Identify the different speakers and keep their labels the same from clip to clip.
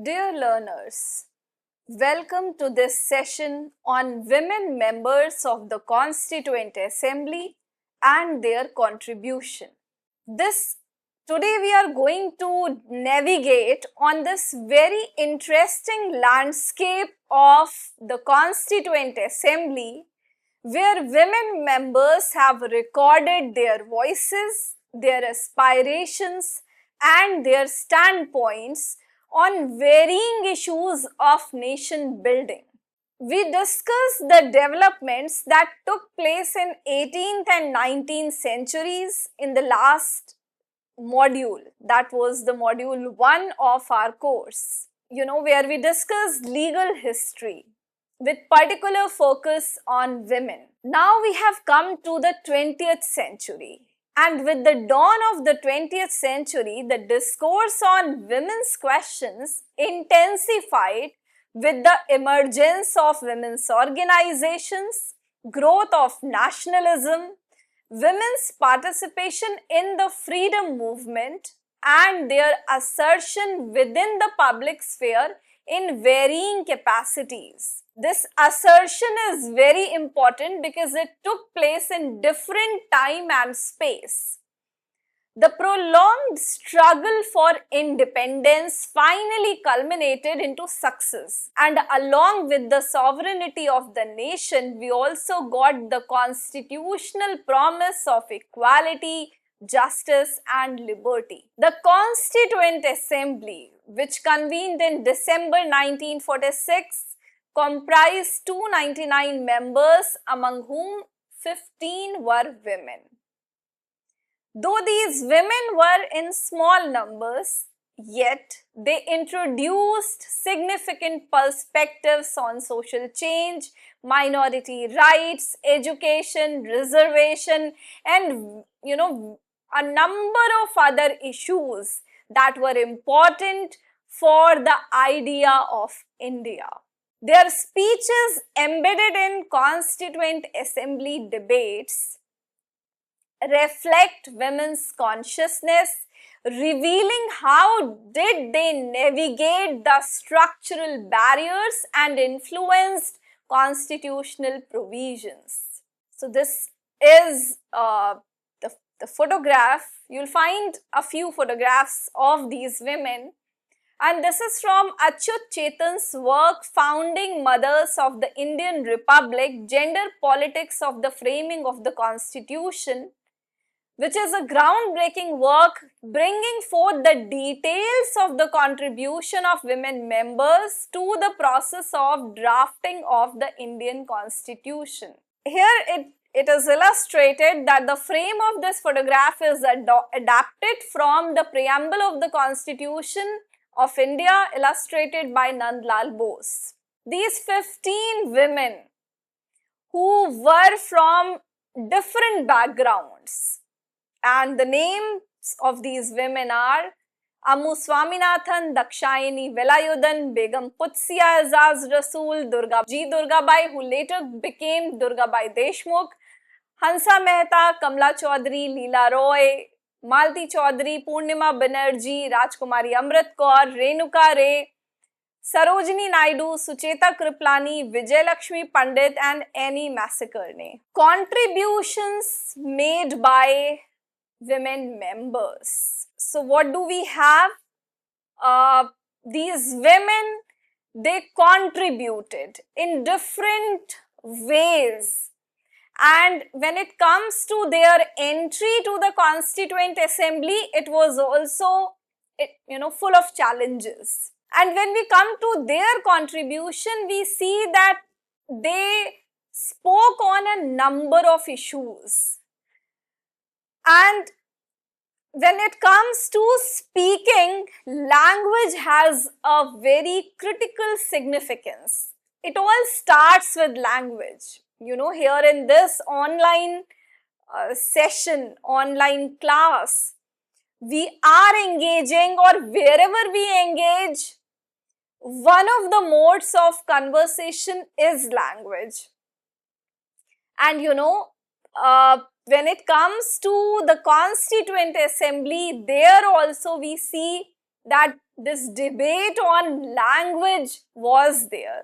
Speaker 1: Dear learners, welcome to this session on women members of the Constituent Assembly and their contribution. Today we are going to navigate on this very interesting landscape of the Constituent Assembly where women members have recorded their voices, their aspirations and their standpoints on varying issues of nation building. We discussed the developments that took place in 18th and 19th centuries in the last module. That was the module 1 of our course, where we discussed legal history with particular focus on women. Now we have come to the 20th century. And with the dawn of the 20th century, the discourse on women's questions intensified with the emergence of women's organizations, growth of nationalism, women's participation in the freedom movement, and their assertion within the public sphere in varying capacities. This assertion is very important because it took place in different time and space. The prolonged struggle for independence finally culminated into success, and along with the sovereignty of the nation, we also got the constitutional promise of equality, justice and liberty. The Constituent Assembly, which convened in December 1946, comprised 299 members, among whom 15 were women. Though these women were in small numbers, yet they introduced significant perspectives on social change, minority rights, education, reservation, and a number of other issues that were important for the idea of India. Their speeches embedded in Constituent Assembly debates reflect women's consciousness, revealing how did they navigate the structural barriers and influenced constitutional provisions. So this is the photograph. You'll find a few photographs of these women, and this is from Achyut Chetan's work Founding Mothers of the Indian Republic, Gender Politics of the Framing of the Constitution, which is a groundbreaking work bringing forth the details of the contribution of women members to the process of drafting of the Indian Constitution. Here it is illustrated that the frame of this photograph is adapted from the preamble of the Constitution of India, illustrated by Nandlal Bose. These 15 women who were from different backgrounds, and the names of these women are Ammu Swaminathan, Dakshayani Velayudan, Begum Putsia Azaz Rasool, Durgabai, who later became Durgabai Deshmukh, Hansa Mehta, Kamla Chaudhary, Leela Roy, Malti Chaudhary, Purnima Banerjee, Rajkumari Amrit Kaur, Renuka Ray, Sarojini Naidu, Sucheta Kriplani, Vijay Lakshmi Pandit and Annie Massakarne. Contributions made by women members. So what do we have? These women, they contributed in different ways, and when it comes to their entry to the Constituent Assembly, it was also full of challenges. And when we come to their contribution, we see that they spoke on a number of issues. And when it comes to speaking, language has a very critical significance. It all starts with language. Here in this online session, online class, we are engaging, or wherever we engage, one of the modes of conversation is language. And when it comes to the Constituent Assembly, there also we see that this debate on language was there.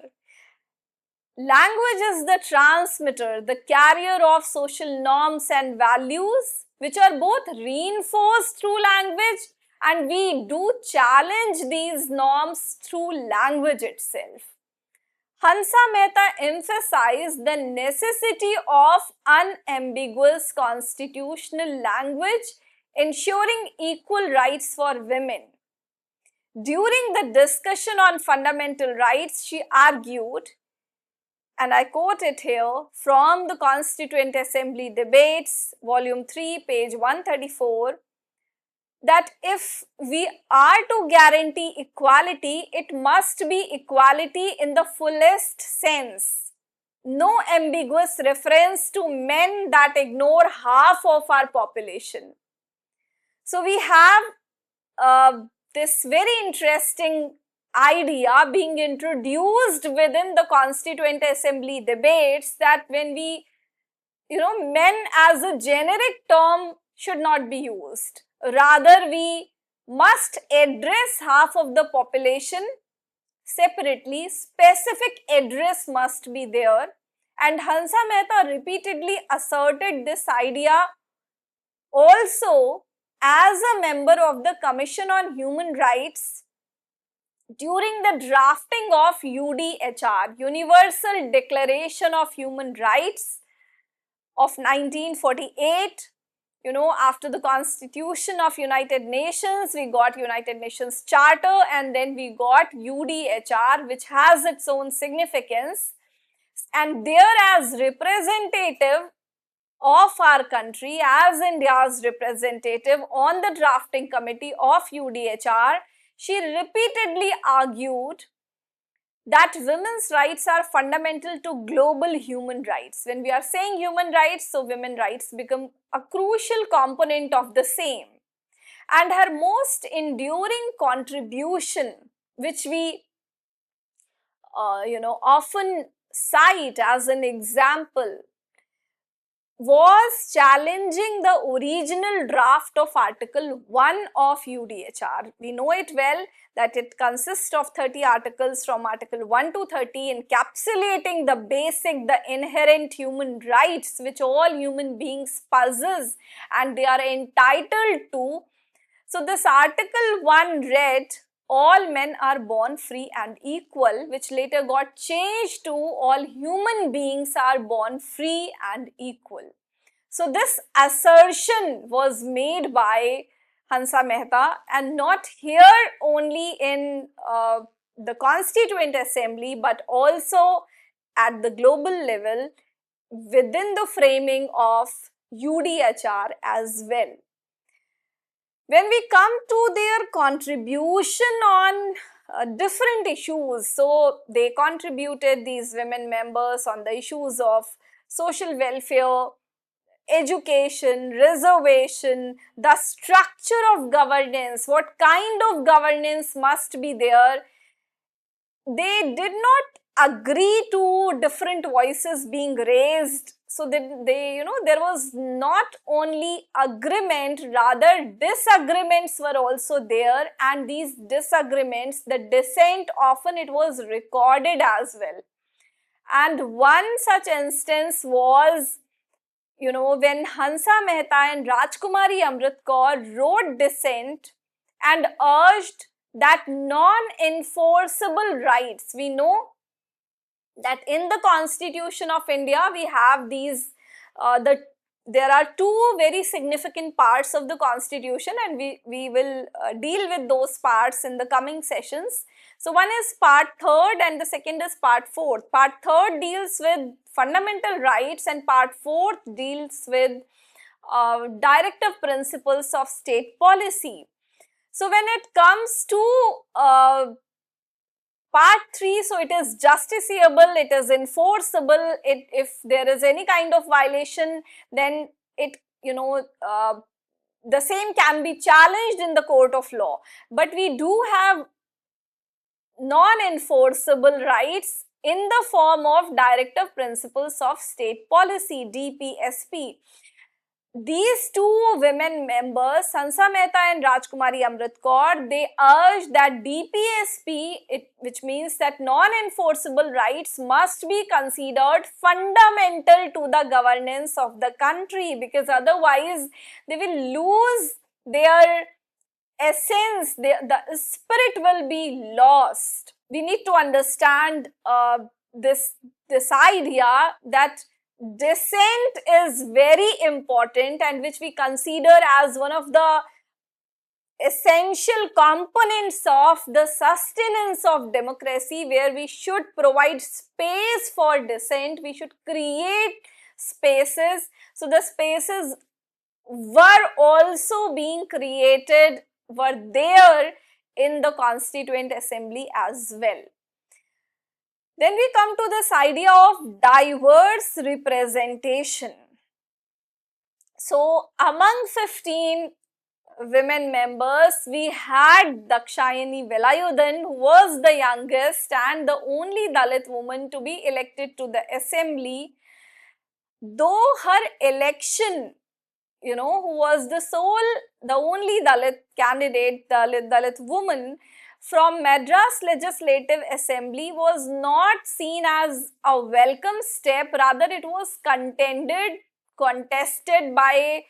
Speaker 1: Language is the transmitter, the carrier of social norms and values, which are both reinforced through language, and we do challenge these norms through language itself. Hansa Mehta emphasized the necessity of unambiguous constitutional language ensuring equal rights for women. During the discussion on fundamental rights, she argued, and I quote it here from the Constituent Assembly Debates, Volume 3, page 134, that if we are to guarantee equality, it must be equality in the fullest sense. No ambiguous reference to men that ignore half of our population. So we have this very interesting idea being introduced within the Constituent Assembly debates, that when we, men as a generic term should not be used. Rather, we must address half of the population separately. Specific address must be there. And Hansa Mehta repeatedly asserted this idea also as a member of the Commission on Human Rights during the drafting of UDHR, Universal Declaration of Human Rights of 1948. After the Constitution of United Nations, we got United Nations Charter, and then we got UDHR, which has its own significance. And there, as representative of our country, as India's representative on the drafting committee of UDHR, she repeatedly argued that women's rights are fundamental to global human rights. When we are saying human rights, so women's rights become a crucial component of the same. And her most enduring contribution, which we often cite as an example, was challenging the original draft of Article 1 of UDHR. We know it well that it consists of 30 articles from Article 1 to 30, encapsulating the basic, the inherent human rights which all human beings possess and they are entitled to. So this Article 1 read, all men are born free and equal, which later got changed to all human beings are born free and equal. So this assertion was made by Hansa Mehta, and not here only in the Constituent Assembly, but also at the global level within the framing of UDHR as well. When we come to their contribution on different issues, so they contributed, these women members, on the issues of social welfare, education, reservation, the structure of governance, what kind of governance must be there. They did not agree to different voices being raised. So there was not only agreement, rather disagreements were also there, and these disagreements, the dissent, often it was recorded as well. And one such instance was, when Hansa Mehta and Rajkumari Amrit Kaur wrote dissent and urged that non-enforceable rights, we know that in the Constitution of India, we have these, there are two very significant parts of the Constitution, and we will deal with those parts in the coming sessions. So one is part 3rd and the second is part 4th. Part 3rd deals with fundamental rights and part 4th deals with directive principles of state policy. So when it comes to part 3, so it is justiciable, it is enforceable. If there is any kind of violation, then it, the same can be challenged in the court of law. But we do have non-enforceable rights in the form of directive principles of state policy, DPSP. these two women members, Sansa Mehta and Rajkumari Amrit Kaur, they urged that DPSP, which means that non-enforceable rights must be considered fundamental to the governance of the country, because otherwise they will lose their essence, the spirit will be lost. We need to understand this idea that dissent is very important, and which we consider as one of the essential components of the sustenance of democracy, where we should provide space for dissent. We should create spaces. So the spaces were also being created, were there in the Constituent Assembly as well. Then we come to this idea of diverse representation. So among 15 women members, we had Dakshayani Velayudhan, who was the youngest and the only Dalit woman to be elected to the assembly. Though her election, who was the only Dalit candidate, Dalit woman from Madras Legislative Assembly, was not seen as a welcome step. Rather, it was contested by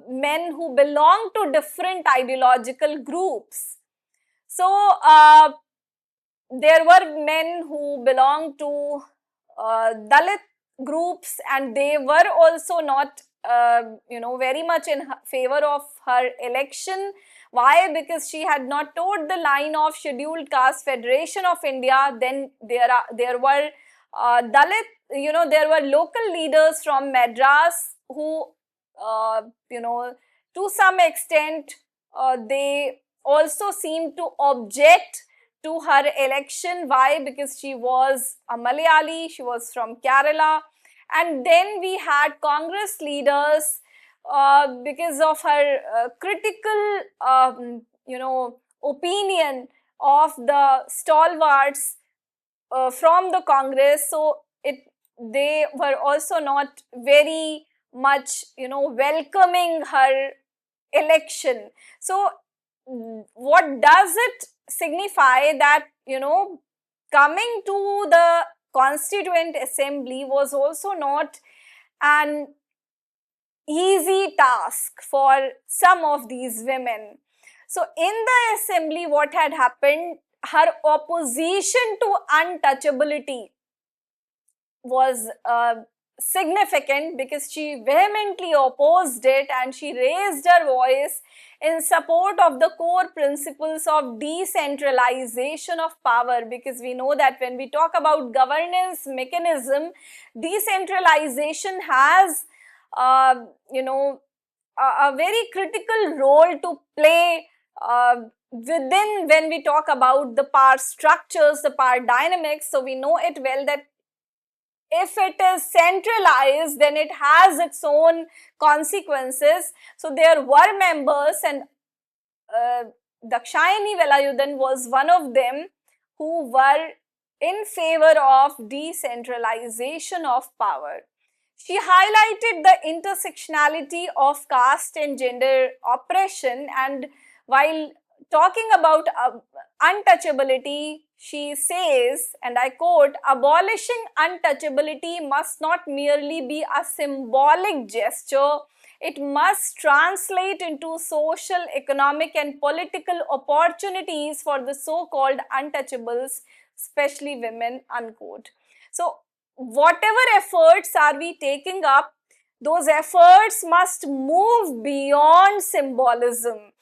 Speaker 1: men who belong to different ideological groups. So, there were men who belonged to Dalit groups, and they were also not very much in favor of her election. Why? Because she had not towed the line of Scheduled Caste Federation of India. Then there were Dalit, there were local leaders from Madras who, to some extent, they also seemed to object to her election. Why? Because she was a Malayali, she was from Kerala. And then we had Congress leaders, because of her critical, opinion of the stalwarts from the Congress. So they were also not very much, welcoming her election. So what does it signify? That, coming to the Constituent Assembly was also not an easy task for some of these women. So in the assembly, what had happened, her opposition to untouchability was significant, because she vehemently opposed it, and she raised her voice in support of the core principles of decentralization of power. Because we know that when we talk about governance mechanism, decentralization has a very critical role to play within, when we talk about the power structures, the power dynamics. So we know it well that if it is centralized, then it has its own consequences. So there were members, and Dakshayani Velayudhan was one of them, who were in favor of decentralization of power. She highlighted the intersectionality of caste and gender oppression, and while talking about untouchability, she says, and I quote, "Abolishing untouchability must not merely be a symbolic gesture. It must translate into social, economic, and political opportunities for the so-called untouchables, especially women," unquote. So whatever efforts are we taking up, those efforts must move beyond symbolism.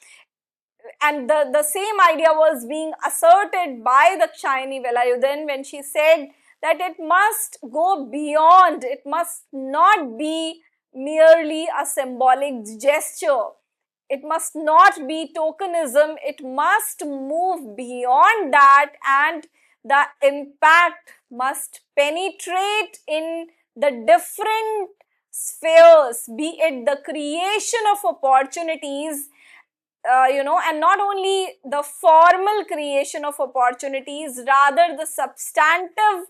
Speaker 1: And the same idea was being asserted by Dakshayani Velayudhan when she said that it must go beyond, it must not be merely a symbolic gesture. It must not be tokenism, it must move beyond that, and the impact must penetrate in the different spheres, be it the creation of opportunities, and not only the formal creation of opportunities, rather the substantive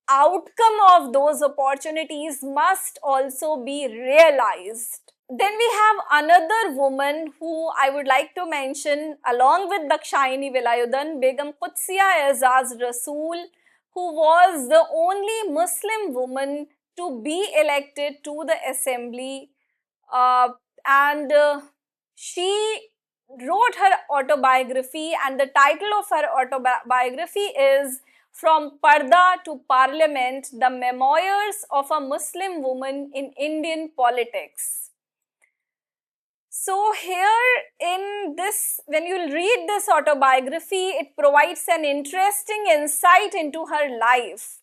Speaker 1: outcome of those opportunities must also be realized. Then we have another woman who I would like to mention along with Dakshayani Velayudan, Begum Qudsiya Azaz Rasool, who was the only Muslim woman to be elected to the assembly, and she wrote her autobiography, and the title of her autobiography is From Parda to Parliament, The Memoirs of a Muslim Woman in Indian Politics. So here in this, when you read this autobiography, it provides an interesting insight into her life.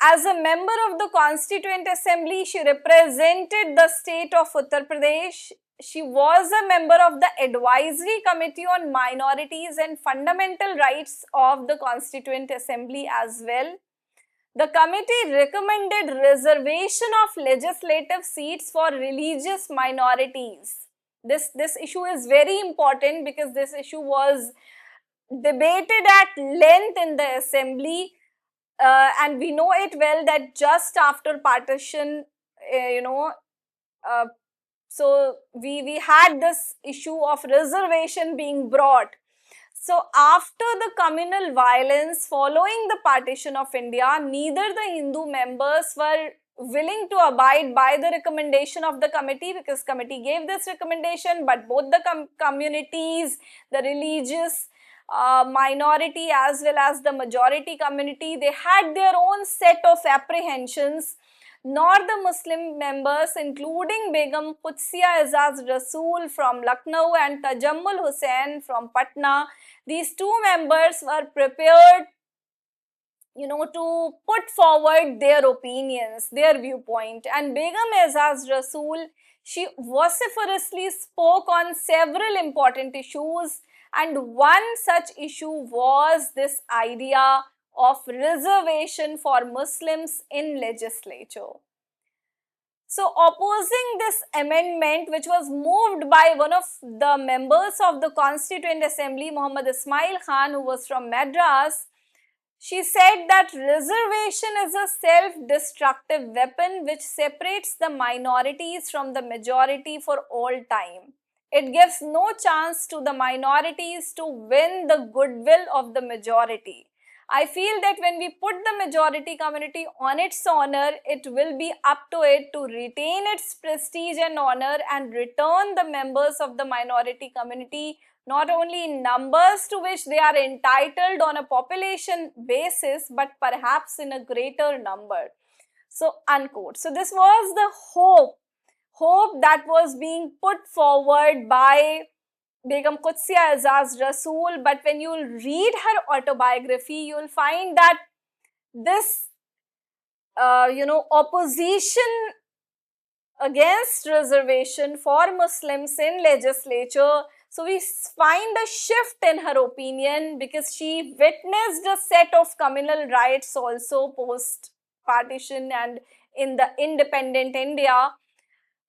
Speaker 1: As a member of the Constituent Assembly, she represented the state of Uttar Pradesh. She was a member of the Advisory Committee on Minorities and Fundamental Rights of the Constituent Assembly as well. The committee recommended reservation of legislative seats for religious minorities. This issue is very important because this issue was debated at length in the assembly, and we know it well that just after partition, so we had this issue of reservation being brought. So after the communal violence following the partition of India, neither the Hindu members were willing to abide by the recommendation of the committee, because committee gave this recommendation, but both the communities, the religious minority as well as the majority community, they had their own set of apprehensions. Nor the Muslim members, including Begum Qudsiya Azaz Rasool from Lucknow and Tajammul Hussain from Patna, these two members were prepared, to put forward their opinions, their viewpoint. And Begum Azaz Rasool, she vociferously spoke on several important issues, and one such issue was this idea of reservation for Muslims in legislature. So opposing this amendment, which was moved by one of the members of the Constituent Assembly, Muhammad Ismail Khan, who was from Madras, she said that reservation is a self-destructive weapon which separates the minorities from the majority for all time. It gives no chance to the minorities to win the goodwill of the majority. I feel that when we put the majority community on its honor, it will be up to it to retain its prestige and honor and return the members of the minority community not only in numbers to which they are entitled on a population basis, but perhaps in a greater number. So, unquote. So, this was the hope that was being put forward by Begum Qudsiya Azaz Rasool. But when you read her autobiography, you will find that this, opposition against reservation for Muslims in legislature. So we find a shift in her opinion because she witnessed a set of communal riots also post partition and in the independent India,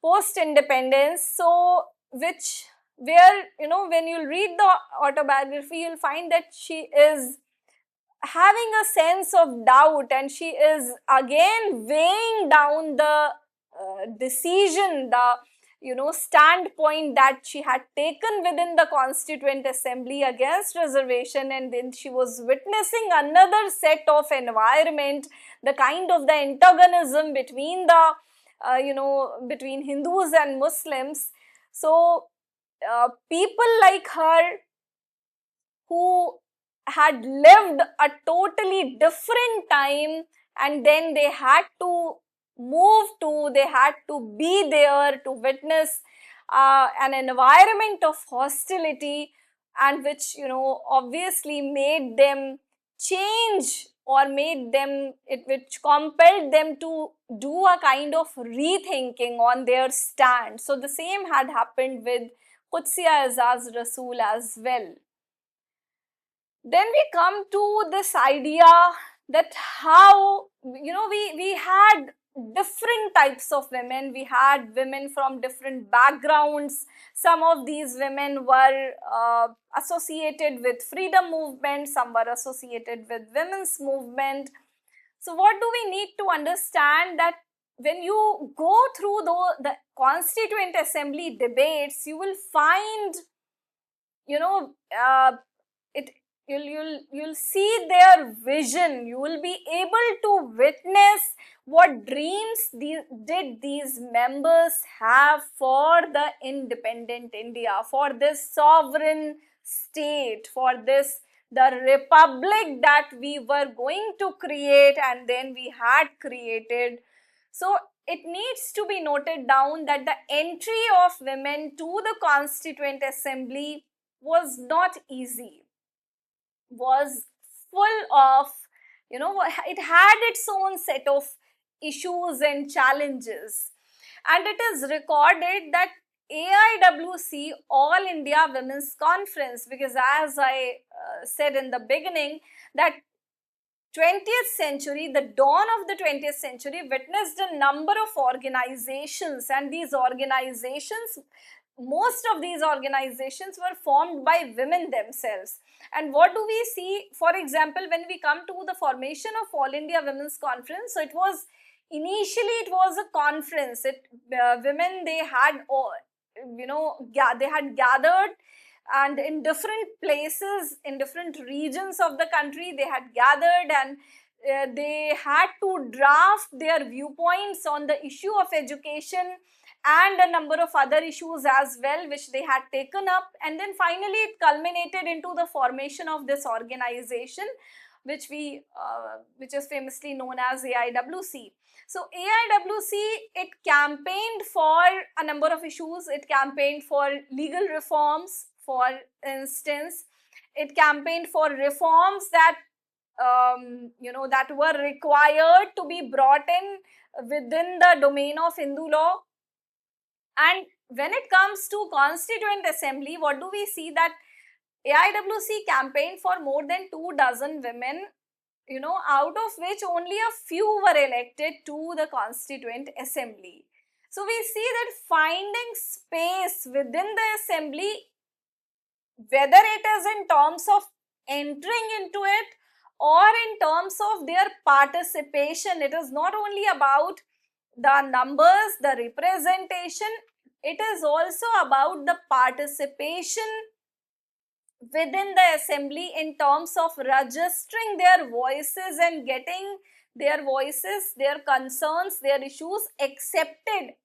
Speaker 1: post independence. So where when you read the autobiography, you'll find that she is having a sense of doubt, and she is again weighing down the decision, the standpoint that she had taken within the Constituent Assembly against reservation, and then she was witnessing another set of environment, the kind of the antagonism between the between Hindus and Muslims. So people like her who had lived a totally different time, and then they had to they had to be there to witness an environment of hostility, and which obviously made them change, or which compelled them to do a kind of rethinking on their stand. So the same had happened with Qudsiya Azaz Rasool as well. Then we come to this idea that how we had different types of women. We had women from different backgrounds. Some of these women were associated with freedom movement, some were associated with women's movement. So what do we need to understand? That when you go through the Constituent Assembly debates, you will find, you know, it you'll see their vision. You will be able to witness what dreams did these members have for the independent India, for this sovereign state, for this the republic that we were going to create and then we had created. So it needs to be noted down that the entry of women to the Constituent Assembly was not easy, was full of, it had its own set of issues and challenges. And it is recorded that AIWC, All India Women's Conference, because as I said in the beginning, that 20th century, the dawn of the 20th century witnessed a number of organizations, and these organizations, most of these organizations were formed by women themselves. And what do we see? For example, when we come to the formation of All India Women's Conference, so it was a conference. Women, they had, they had gathered, and in different places, in different regions of the country, they had gathered, and they had to draft their viewpoints on the issue of education and a number of other issues as well, which they had taken up. And then finally it culminated into the formation of this organization, which is famously known as AIWC. So AIWC, it campaigned for a number of issues. It campaigned for legal reforms, for instance. It campaigned for reforms that that were required to be brought in within the domain of Hindu law. And when it comes to Constituent Assembly, what do we see? That AIWC campaigned for more than 24 women, out of which only a few were elected to the Constituent Assembly. So we see that finding space within the assembly, whether it is in terms of entering into it or in terms of their participation, it is not only about the numbers, the representation, it is also about the participation within the assembly in terms of registering their voices and getting their voices, their concerns, their issues accepted,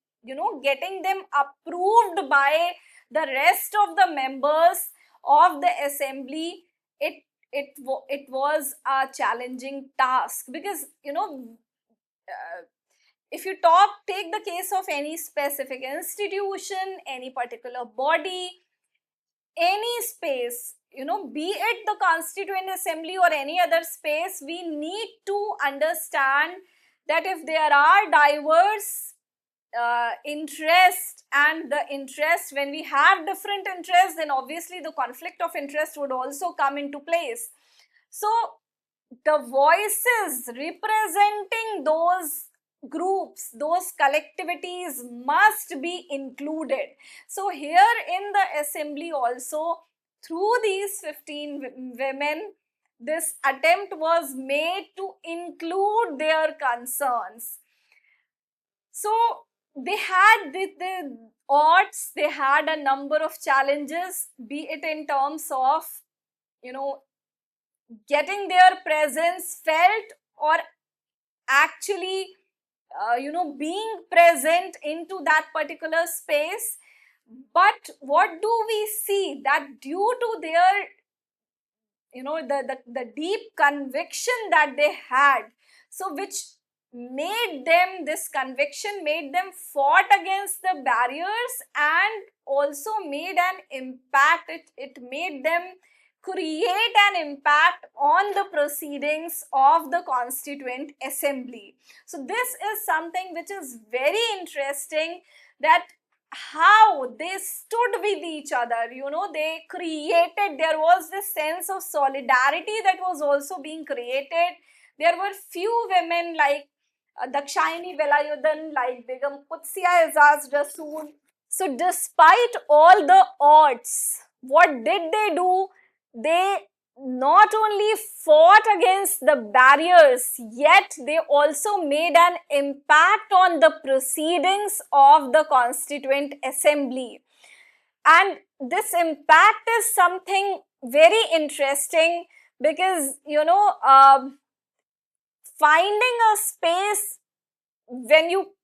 Speaker 1: getting them approved by the rest of the members of the assembly. It was a challenging task, because if you take the case of any specific institution, any particular body, any space, be it the Constituent Assembly or any other space, we need to understand that if there are diverse interest, and the interest, when we have different interests, then obviously the conflict of interest would also come into place. So the voices representing those groups, those collectivities must be included. So here in the assembly also, through these 15 women, this attempt was made to include their concerns. So they had the odds, they had a number of challenges, be it in terms of, getting their presence felt, or actually, being present into that particular space. But what do we see? That due to their, the deep conviction that they had, so which made them, this conviction made them fought against the barriers and also made an impact. It made them create an impact on the proceedings of the Constituent Assembly. So this is something which is very interesting, that how they stood with each other, they created, there was this sense of solidarity that was also being created. There were few women like Dakshayani Velayudan, like Begum Qudsiya Azaz Rasool. So despite all the odds, what did they do? They not only fought against the barriers, yet they also made an impact on the proceedings of the Constituent Assembly. And this impact is something very interesting because, finding a space when you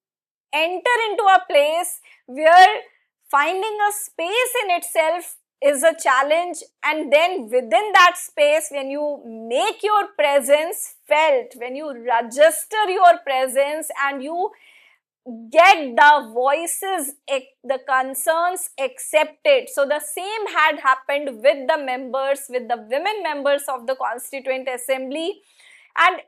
Speaker 1: enter into a place where finding a space in itself is a challenge, and then within that space, when you make your presence felt, when you register your presence and you get the voices, the concerns accepted. So the same had happened with the members, with the women members of the Constituent Assembly. And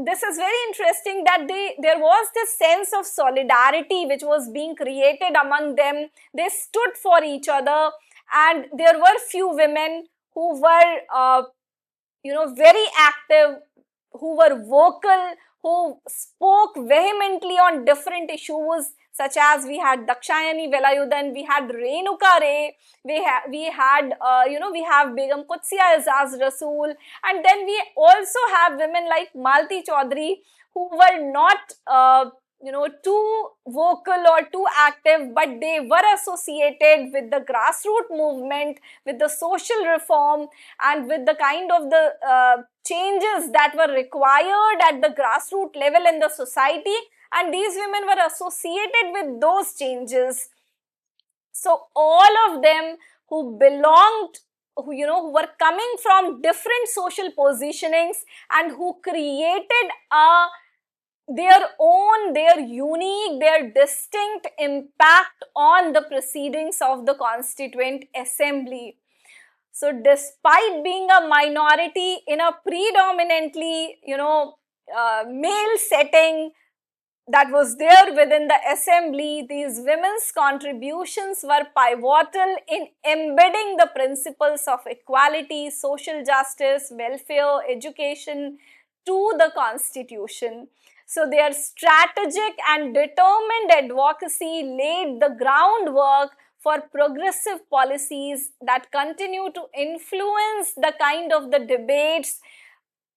Speaker 1: this is very interesting that there was this sense of solidarity which was being created among them. They stood for each other, and there were few women who were very active, who were vocal, who spoke vehemently on different issues, such as we had Dakshayani Velayudan, we had Renuka Ray, we have Begum Qudsiya Azaz Rasool, and then we also have women like Malti Chaudhary, who were not too vocal or too active, but they were associated with the grassroots movement, with the social reform, and with the kind of the changes that were required at the grassroots level in the society, and these women were associated with those changes. So all of them who belonged, who were coming from different social positionings and who created their unique, their distinct impact on the proceedings of the Constituent Assembly. So despite being a minority in a predominantly, male setting that was there within the assembly, these women's contributions were pivotal in embedding the principles of equality, social justice, welfare, education to the Constitution. So their strategic and determined advocacy laid the groundwork for progressive policies that continue to influence the kind of the debates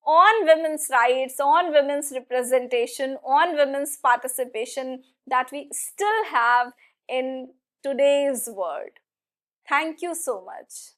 Speaker 1: on women's rights, on women's representation, on women's participation that we still have in today's world. Thank you so much.